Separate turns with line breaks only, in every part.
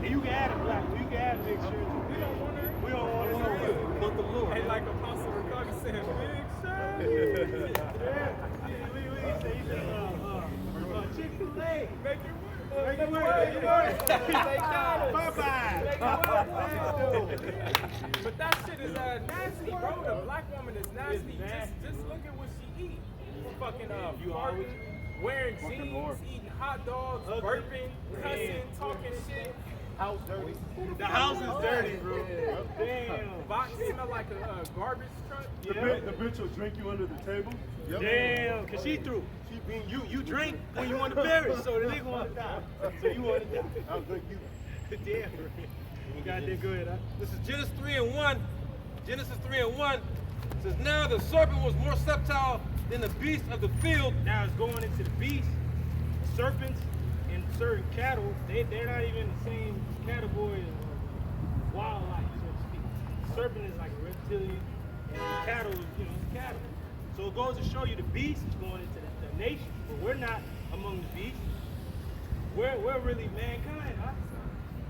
And you can add a black, you can add mixed shirts.
We don't want her.
We don't want it.
But the Lord.
Hey, like Apostle Ricardo said, big shirt.
He said, Chick-fil-A.
Make it work.
Make it work. Make it work. Bye-bye.
But that shit is nasty, bro. The black woman is nasty. Just look at what she eat. Fucking farting, wearing jeans, eating hot dogs, burping, cussing, talking shit.
House dirty. The house is dirty, bro. Damn.
Box smell like a garbage truck.
The bitch will drink you under the table.
Yep. Damn, cause she threw. She being you drink when you want to bury, so the nigga want to die. So you want to die.
I'll drink you.
Damn. You got that good, huh?
This is Genesis 3:1. Genesis 3:1 says, now the serpent was more subtle than the beast of the field.
Now it's going into the beast, serpents, and certain cattle. They're not even the same category as wildlife, so to speak. Serpent is like a reptilian, and cattle is, cattle. So it goes to show you the beast is going into the nation, but we're not among the beasts. We're really mankind, huh?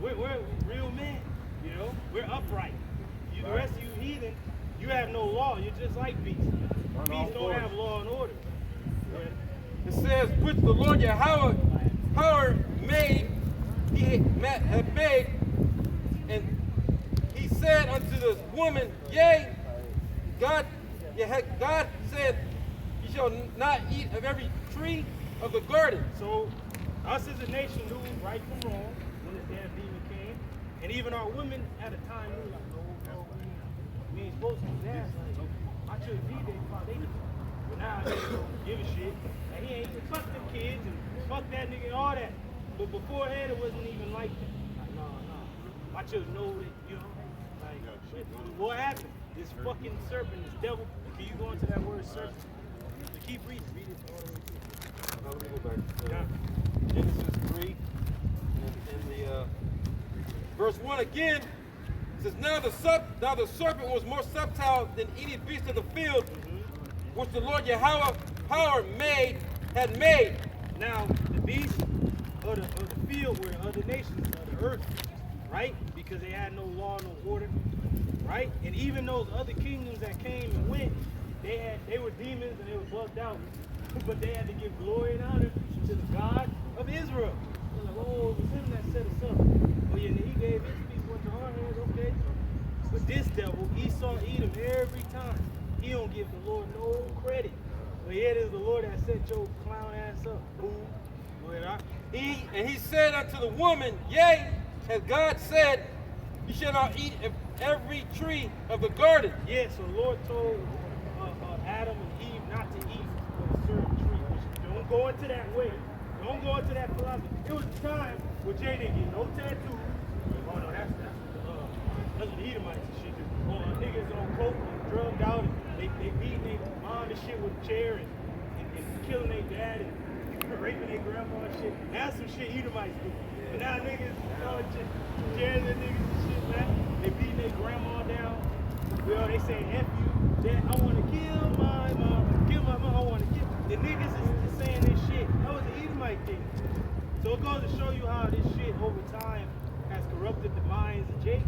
We're real men, We're upright. The rest of you heathen, you have no law. You're just like beasts. Beasts don't have law and order.
It says, which the Lord Yahweh made, had made, and he said unto the woman, yea, God said, you shall not eat of every tree of the garden.
So, us as a nation knew right from wrong when this damn demon came, and even our women at a time knew like, no, we ain't supposed to do that. Like, I should be there, they do. But now they don't give a shit. And he ain't fuck them kids and fuck that nigga and all that. But beforehand it wasn't even like that. Like, no. My children know that, what happened? This fucking serpent, this devil. Can you go into that word serpent? So keep reading. Read it all the way through.
Let me go back. Genesis 3, in the verse 1 again, it says, now the serpent was more subtle than any beast of the field, which the Lord Yahweh had made.
Now, the beasts of the field were other nations of the earth, right? Because they had no law, no order, right? And even those other kingdoms that came and went, they were demons and they were bugged out. But they had to give glory and honor to the God of Israel. They're like, oh, it was him that set us up. Oh yeah, and he gave his people into our hands, okay? But this devil, Esau, Edom, every time, he don't give the Lord no credit. But yet it is the Lord that set your clown ass up. Boom.
He said unto the woman, yea, as God said, you shall not eat of every tree of the garden.
Yeah, so the Lord told Adam and Eve not to eat of a certain tree. Which don't go into that way. Don't go into that philosophy. It was a time where Jay didn't get no tattoos. Oh no, that's what the Edomites and shit do. Niggas on coke and drugged out and they beating their mom and shit with a chair and killing their dad and raping their grandma and shit. That's some shit Edomites do. But now niggas just tearing their niggas and shit, man. They beating their grandma down. They say F you, that I want to kill my mom, I want to kill. The niggas is just saying this shit. That was the Edomite thing. So it goes to show you how this shit over time has corrupted the minds of Jacob.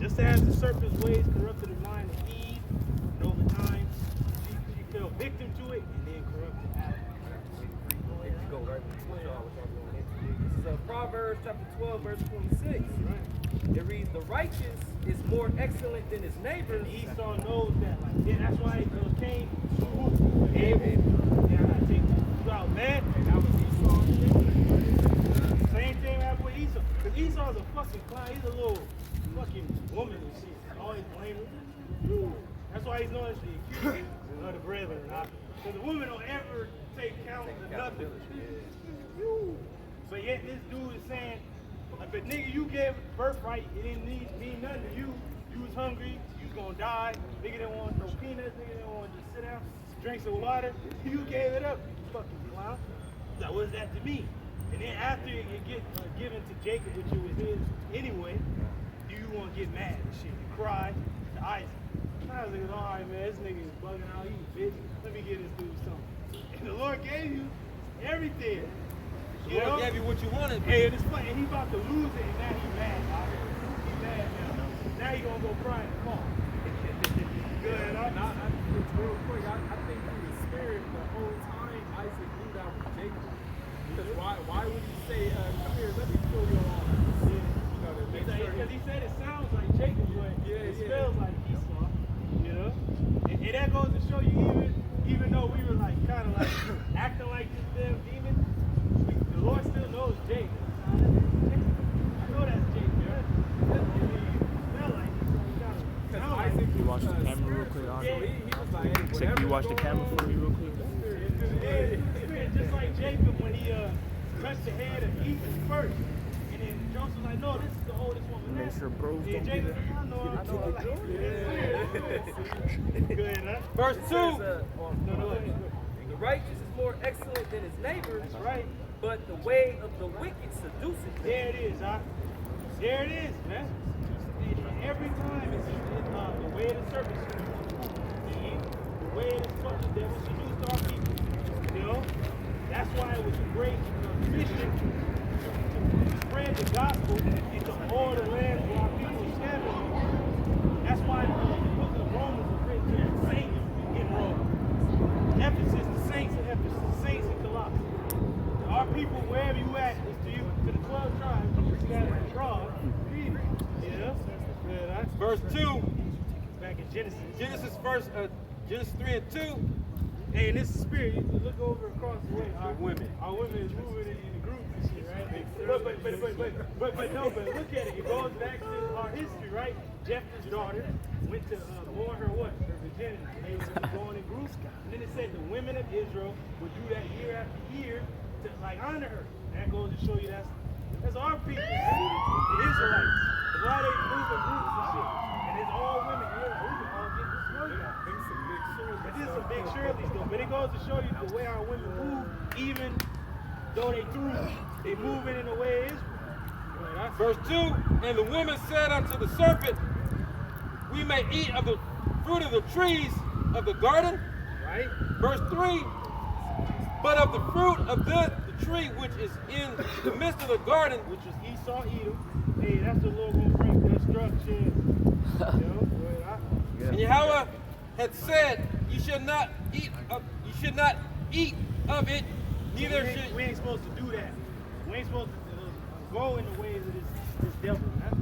Just as the serpent's ways corrupted the mind of Eve, and over time she fell victim to it and then corrupted Adam.
Go right This is Proverbs chapter 12, verse 26.
Right.
It reads, the righteous is more excellent than his neighbor.
And Esau knows that. Like, yeah, that's why it was Cain, Abel. Yeah, I gotta take you out, man. And that was Esau. Same thing happened with Esau. Because Esau's a fucking clown. He's a little fucking woman and shit. Always blaming. That's why he's known as the accuser of the brethren. Because the woman don't ever take count of nothing. So yet this dude is saying, if a nigga you gave birthright, it didn't mean nothing to you. You was hungry, you was gonna die. Nigga didn't want no peanuts, nigga didn't want to just sit down, drink some water. You gave it up, you fucking clown. That was that to me. And then after it get given to Jacob, which it was his anyway, do you want to get mad and shit? You cry to Isaac. I was like, all right, man, this nigga is bugging out, you bitch. Let me get this dude something. And the Lord gave you everything.
The Lord gave you what you wanted.
Hey, and it's funny, and he about to lose it, and now he mad. Dog. He mad now. Now he gonna go cry in the car. Good, huh?
Real quick, I think through the spirit the whole time Isaac knew that was Jacob. Because why would he say, come here, let me pull your arm? You know, to make sure
Because he said it sounds like Jacob, but it spells like Esau. You know? And that goes to show you, even though we were like kind of like acting like this damn demon, the Lord still knows Jacob. I know that's Jacob.
Isaac,
You watch the camera real quick, Andre.
he was like, hey,
Can you watch the camera for me real quick?
Just like Jacob when he touched the head of Eve first. And then Joseph was like, no, this is the oldest woman.
Make sure bros
Yeah,
don't
Jacob,
get it.
I know. Good, huh?
Verse 2.
The righteous is more excellent than his neighbor,
That's right.
but the way of the wicked seduceth him.
There it is, huh? There it is, man. And every time it's the way of the serpent seduced Eve, the way of the fucking devil seduced our people. You know? That's why it was a great mission to spread the gospel into all the lands where our people are scattered. That's why the book of Romans was written to the saints in Rome. Ephesus, the saints in Ephesus, the saints in Colossus. Our people, wherever you at, is to you, to the 12 tribes, scattered abroad. Yeah.
Verse 2.
Back in Genesis.
Genesis 3 and 2.
Hey, and this is spirit. You look over across the way. Our
women.
Our women is moving in groups and shit, right? But look at it. It goes back to our history, right? Jephthah's daughter went to mourn her what? Her virginity. They were going in groups. And then it said the women of Israel would do that year after year to like honor her. That goes to show you that's our people, the Israelites. That's why they move in groups and shit. And it's all women. And they're like, we can all get this money out. But this is some big Shirley's though. But it goes to show you the way our women move, even though they through, they moving in the way of Israel.
Verse 2. And the woman said unto the serpent, we may eat of the fruit of the trees of the garden.
Right?
Verse 3. But of the fruit of the tree which is in the midst of the garden,
Which was Esau, Edom. Hey, that's the Lord gonna bring destruction. You know?
and Yahweh had said, you should not eat of it, neither should
We ain't supposed to do that. We ain't supposed to go in the ways of this devil. Huh?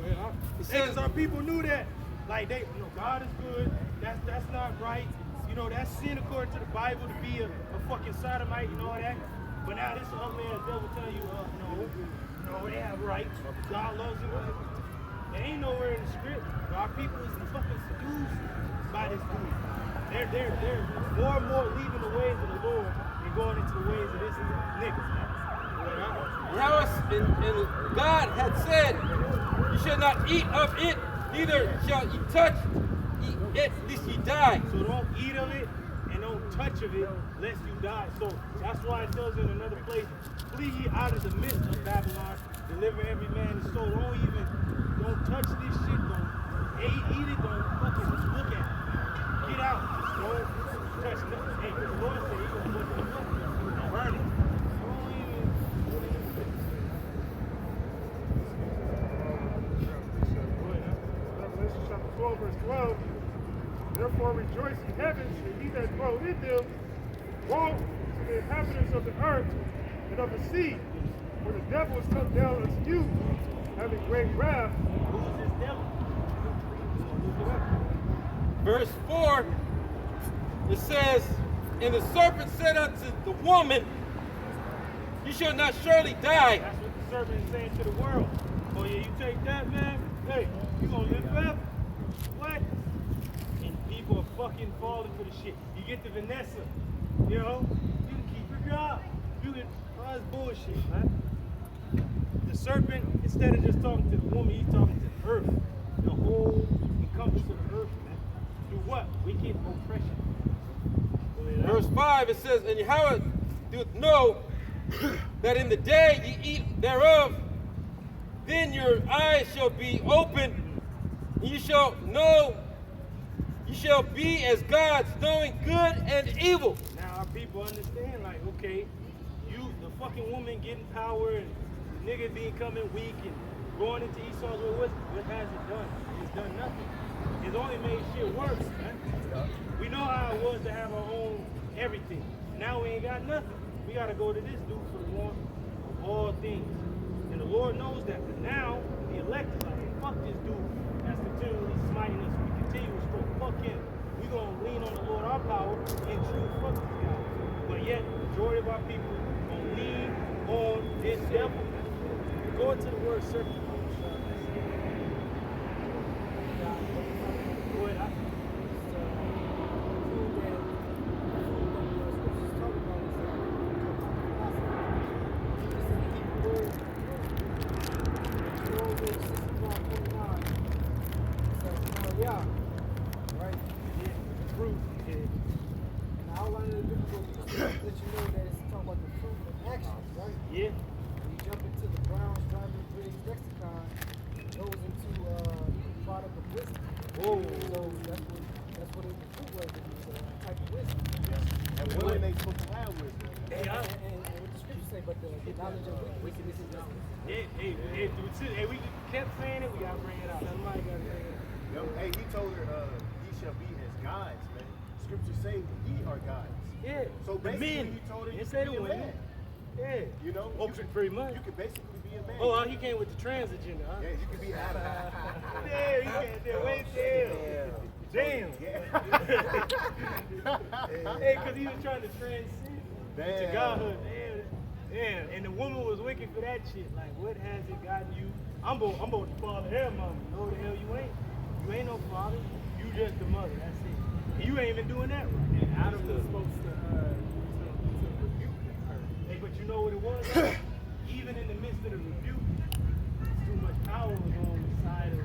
It
Because
says,
our people knew that. Like God is good. That's not right. You know, that's sin according to the Bible to be a fucking sodomite and all that. But now this ugly ass devil tell you, no, they have rights. God loves you. There ain't nowhere in the script. Our people is fucking seduced by this dude. They're more and more leaving the ways of the Lord and going into the ways of this nigga.
Yahweh and God had said, you shall not eat of it, neither shall ye touch it, lest ye die.
So don't eat of it and don't touch of it lest you die. So that's why it tells you in another place, flee ye out of the midst of Babylon, deliver every man his soul. Don't touch this shit, don't eat it, don't fucking look at it. Get out. Don't touch nothing. Hey, the Lord said he's gonna put it up, burn it. Don't even.
Revelation chapter 12, verse 12. Therefore rejoice in heaven, and ye that dwell in them. Woe to the inhabitants of the earth and of the sea, for the devil is come down unto you, having great wrath.
Who's this devil? Look it up.
Verse 4, it says, and the serpent said unto the woman, you shall not surely die.
That's what the serpent is saying to the world. Oh yeah, you take that, man. Hey, you gonna live forever? What? And people are fucking falling for the shit. You get the Vanessa, you know? You can keep your job. You can, all this bullshit, man. The serpent, instead of just talking to the woman, he's talking to the earth. The whole encompass of the earth, man. Do what? Wicked oppression.
Verse 5, it says, and Yahweh doth know that in the day ye eat thereof, then your eyes shall be open, and you shall know, you shall be as gods, knowing good and evil.
Now our people understand, like, okay, the fucking woman getting power and the nigga becoming weak and going into Esau's way, what has it done? It's done nothing. It's only made shit worse, man. We know how it was to have our own everything. Now we ain't got nothing. We gotta go to this dude for the one of all things. And the Lord knows that. But now the elect is like, fuck this dude that's continually smiting us. We continue to stroke. Fuck him. We gonna lean on the Lord our power and truth. Fuck this guy. But yet, the majority of our people gonna lean on this devil. Go into the word serpent. Go ahead. Yeah.
When you jump into the Browns Driving Bridge lexicon, it goes into product of wisdom.
Whoa.
So that's what the fruit was. It was a type of wisdom.
And women ain't supposed to have wisdom.
And what the scriptures say, but the knowledge of wickedness is wisdom.
Hey, we kept saying it, we gotta bring it out. Somebody gotta bring it out.
Hey, he told her, he shall be as gods, man. Scriptures say we are gods.
Yeah.
So
the
basically,
men.
he told her
He
you
said
could
the
be a
women.
man.
Yeah.
You know?
Oh, pretty much.
You could basically be a man.
Oh, he came with the trans agenda, huh?
Yeah, you could be Adam.
Damn, he can't do wait there. Damn. Hey, because he was trying to transcend to
Damn.
godhood. Damn. And the woman was wicked for that shit. Like, what has it gotten you? I'm both the father and mama. No, the hell you ain't. You ain't no father. You just the mother. That's it. And you ain't even doing that right.
And Adam was supposed to rebuke her.
Hey, but you know what it was? Even in the midst of the rebuke, too much power was on the side of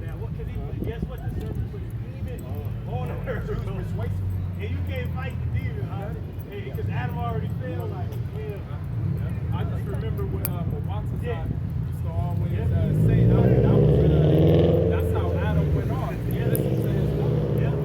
that. What? Because guess what? The serpent put a demon on her.
Persuasive.
And you can't fight the demon, huh? Hey, because Adam already fell. Like, yeah.
I just remember when Watson
Yeah.
used to always say that's how Adam went off. He listened to his woman.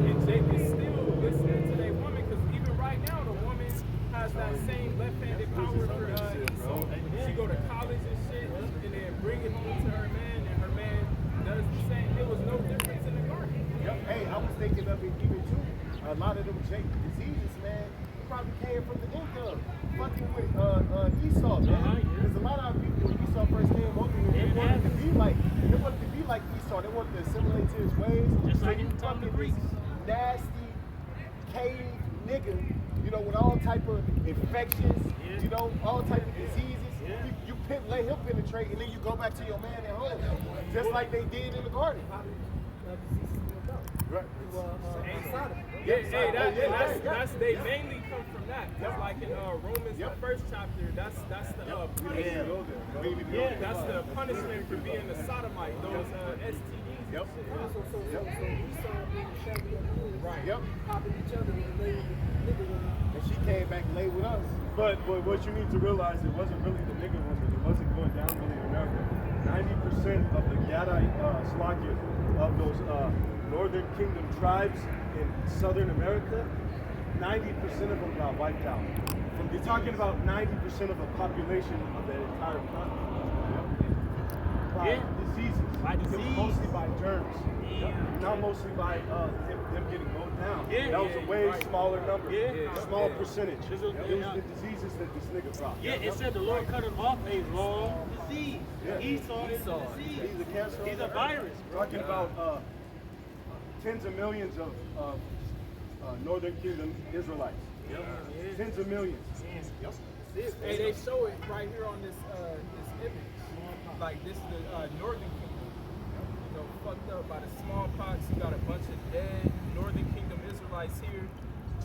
And Jake is still listening to their woman because even right now the woman has that same left-handed power for Esau. She go to college and shit and then bring it home to her man and her man does the same. There was no difference in the garden.
Yep. Hey, I was thinking of it even too. A lot of them diseases, man, probably came from the income. Fucking with Esau, man. Because a lot of our people, when Esau first came over here, they wanted to be like Esau. They wanted to assimilate to his ways.
Just
So
like
you
in the time of the
fucking
Greeks.
this nasty, cave nigga, you know, with all type of infections, you know, all type of diseases. You let him penetrate, and then you go back to your man at home, just like they did in the garden. Right.
That's they mainly come from that. Just like in Romans, the first chapter, that's the punishment. That's the punishment for being a sodomite, those STDs.
Yep.
So Esau being the family of his,
Right. Yep.
popping each other and laying with nigga women.
And she came back and laid with us.
But what you need to realize, it wasn't really the nigger woman. It wasn't going down really in America. 90% of the Gadai Slakia, of those Northern Kingdom tribes in Southern America, 90% of them got wiped out. You're talking about 90% of the population of the entire continent. By diseases.
By disease.
Mostly by germs. Not mostly by them getting mowed down. That was a way smaller number. Small percentage. It was the diseases that this nigga brought.
Yeah, it said the Lord cut him off a long disease. Esau is a disease.
He's a cancer.
He's a virus.
Talking about tens of millions of Northern Kingdom Israelites. Tens of millions.
Hey, they show it right here on this image. Like this is the Northern Kingdom. You know, fucked up by the smallpox. You got a bunch of dead Northern Kingdom Israelites here,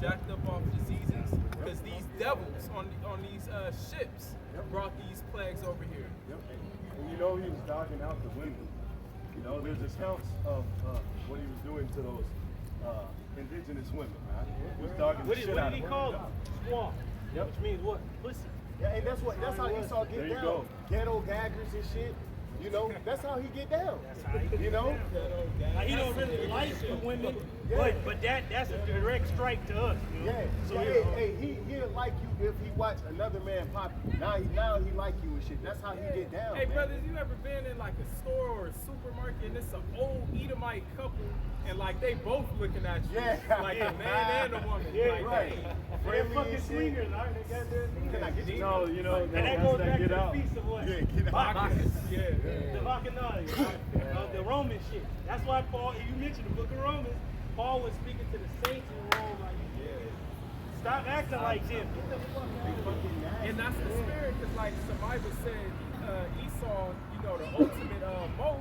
jacked up off diseases. Because these devils on these ships brought these plagues over here.
And you know he was dogging out the women. You know, there's accounts of what he was doing to those indigenous women, man. He was dogging
What
the
did
shit out
he
of
call
them.
them? Swamp. Which means what? Pussy.
Yeah, and that's how Esau
There
get
you
down.
go.
Ghetto gaggers and shit. You know, that's how he get down.
That's how he get
You know?
down. Like, he don't really like the women,
Yeah.
but that's a direct strike to us. You know?
Yeah.
So
Yeah,
you know,
he'll like you if he watch another man pop you. Now he like you and shit. That's how he get down.
Hey,
man.
brothers, you ever been in like a store or a supermarket and it's an old Edomite couple and like they both looking at you,
Yeah.
like the man and the woman,
Yeah,
like,
right.
hey,
they're
Friendly
fucking
and shit.
swingers, aren't they?
Can I get you?
No, you know,
And that goes back to the feast of what?
Yeah, get out.
Bacchus.
yeah.
The Bacchanalians, right? The Roman shit. That's why Paul, you mentioned the book of Romans, Paul was speaking to the saints in Rome like, stop acting like them. Get the fuck out of here.
And that's the spirit, because like somebody said, Esau, you know, the ultimate mo,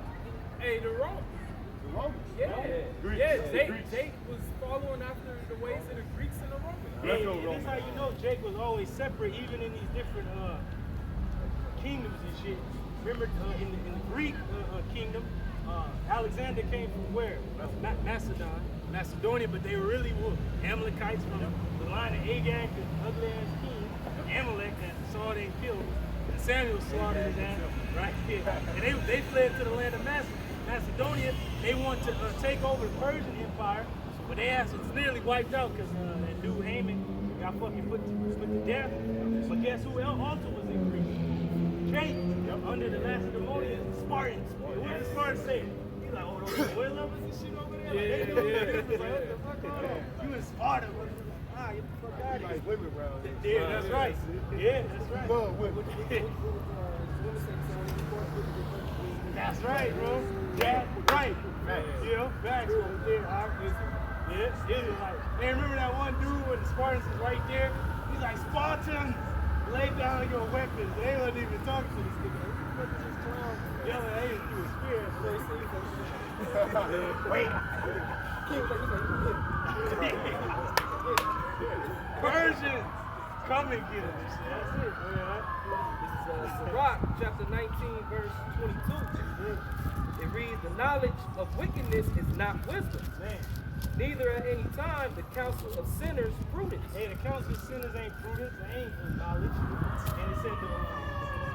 hey, the Rome.
The Romans.
Yeah, Jake was following after the ways of the Greeks and the Romans.
Hey, and this how you know Jake was always separate, even in these different kingdoms and shit. Remember, in the Greek kingdom, Alexander came from where? Macedonia, but they were really Amalekites from the line of Agag, the ugly ass king, Amalek that Saul they killed, and Samuel slaughtered his ass, right? And they fled to the land of Macedonia. They wanted to take over the Persian Empire, but they ass was nearly wiped out because that dude Haman got fucking put to death. But guess who else also was in Greece? Jake, under the Lacedaemonians, Spartans. What did the Spartans say? He's like, oh, those oil lovers and shit over there?
Yeah,
Like, they was like, what the fuck going on? You in Sparta. Ah, get the fuck out of here.
Like women around here.
Yeah, that's right. Yeah, that's right.
Love women.
That's right, bro. That right. You know, facts. Yeah, Israelite. Hey, remember that one dude with the Spartans is right there? He's like, Spartans, lay down your weapons. They wasn't even talking to this nigga. What is this clown yelling at him through his spirit? Wait. Persians, come and get him. That's it.
This is Sirach, chapter 19, verse 22. It reads, the knowledge of wickedness is not wisdom,
Man.
neither at any time the counsel of sinners prudence.
Hey, the counsel of sinners ain't prudence, they ain't knowledge. And it said the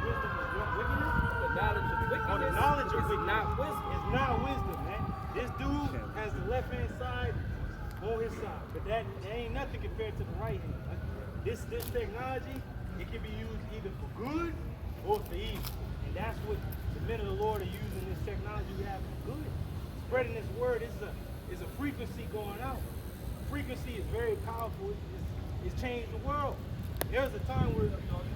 wisdom is what? Wickedness?
The knowledge of wickedness
Oh, the knowledge of
is
wickedness
not wisdom.
It's not wisdom, man. This dude has the left hand side on his side, but that ain't nothing compared to the right hand. This technology, it can be used either for good or for evil. And that's what the men of the Lord are using this technology we have for good. Spreading this word is a frequency going out. Frequency is very powerful. It's changed the world. There was a time where you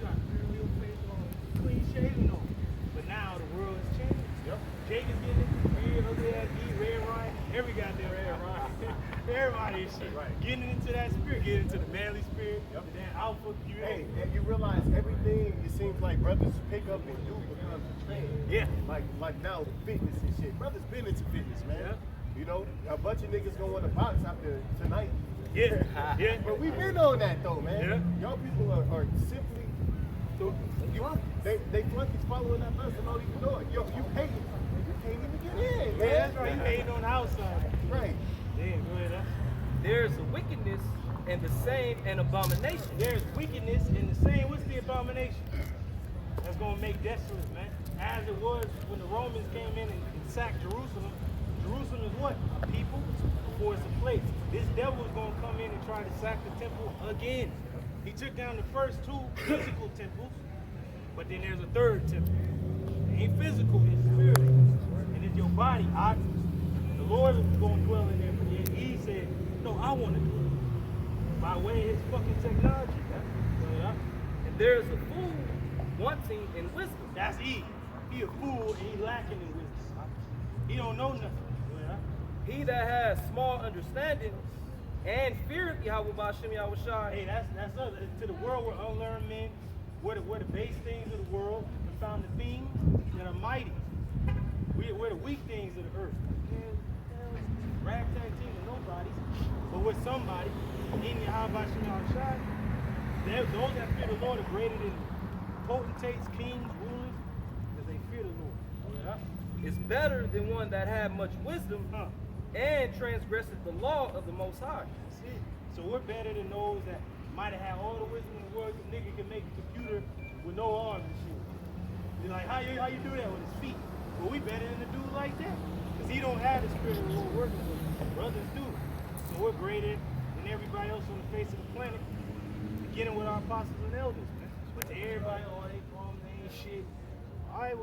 got real face on, clean shaven on, but now the world has changed.
Yep.
Jake is getting into beard, ugly ass beat, Red Ryan, every goddamn Red Ryan. Everybody is shit.
Right.
Getting into that spirit, getting into the manly spirit,
Yep.
the damn alpha.
Hey, and you realize everything it seems like brothers pick up and do becomes a trend.
Yeah.
Like now fitness and shit. Brothers been into fitness, man.
Yeah.
You know, a bunch of niggas gonna want to box after tonight.
Yeah, yeah.
But we been on that though, man.
Yeah.
Y'all people are simply they flunkies following that bus and don't even know it. Yo, you hating. You can't even get in, man.
Yeah, that's right. He hating on the outside.
Right.
Damn, go ahead.
There's a wickedness and the same an abomination.
There's wickedness in the same. What's the abomination? That's gonna make desolate, man. As it was when the Romans came in and sacked Jerusalem. Jerusalem is what? A people before it's a place. This devil is gonna come in and try to sack the temple again. He took down the first two physical temples, but then there's a third temple. It ain't physical, it's spiritual. And it's your body. The Lord is gonna dwell in there, but yet he said, no, I want to do it. By way of his fucking technology. Yeah.
And there's a fool wanting in wisdom.
That's Eve. He a fool and he lacking in wisdom. He don't know nothing. Yeah.
He that has small understanding and feareth Yahweh Ba'Shem Yahushua.
Hey, that's us. To the world, we're unlearned men. We're the base things of the world. We found the things that are mighty. We're the weak things of the earth. Ragtag team with nobody, but with somebody. In Yahweh Ba'Shem Yahushua, those that fear the Lord are greater than potentates, kings, rulers, because they fear the Lord. Yeah.
Is better than one that had much wisdom and transgresseth the law of the Most High.
That's it. So we're better than those that might have had all the wisdom in the world. This nigga can make a computer with no arms and shit. You're like, how you do that with his feet? But we better than a dude like that. Because he don't have the spirit of the Lord working with him. Brothers do. So we're greater than everybody else on the face of the planet. Beginning with our apostles and elders, man. But to everybody, oh, they call them name shit. All right, well,